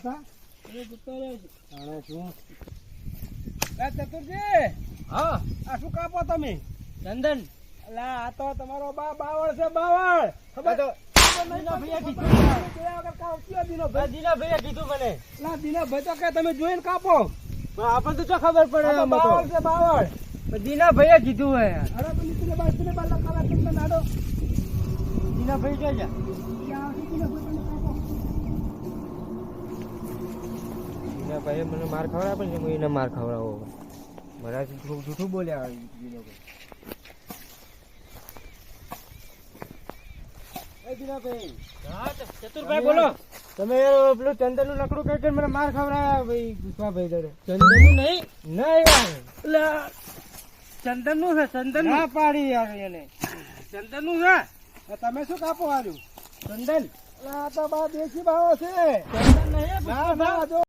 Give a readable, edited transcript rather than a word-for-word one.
પાછા એ જતો રહ્યો છે. જાણે શું ચતુરજી હા આ શું કાપો તમે? ચંદન અલા આ તો તમારો બાવળ છે બાવળ. ખબર તો દીનાભાઈએ કીધું દીનાભાઈ કીધું મને તો કે તમે જોઈને કાપો. આપણને તો શું ખબર પડે આ તો બાવળ છે બાવળ. દીનાભાઈએ કીધું હે અરે પેલી તીને બાર લખાવા તમને નાડો. દીનાભાઈ જોઈ જા દીનાભાઈએ મને માર ખવડાવે પણ હું એને માર ખવડાવો મારાથી થોડું જૂઠું બોલ્યા દીનાભાઈ. દીનાભાઈ ચતુરભાઈ બોલો. તમે પેલું ચંદન નું લકડું કઈ મને માર ખવડાવ્યા ભાઈ પુષ્પાભાઈ દરે. ચંદન નું નહીં નહીં યાર ચંદન નું છે ચંદન ના પાડી યાર એને ચંદન નું છે. તમે શું કાપો આવ્યું? ચંદન આ તો બા દેશી બાવો છે. ચંદન નહીં ના ના જો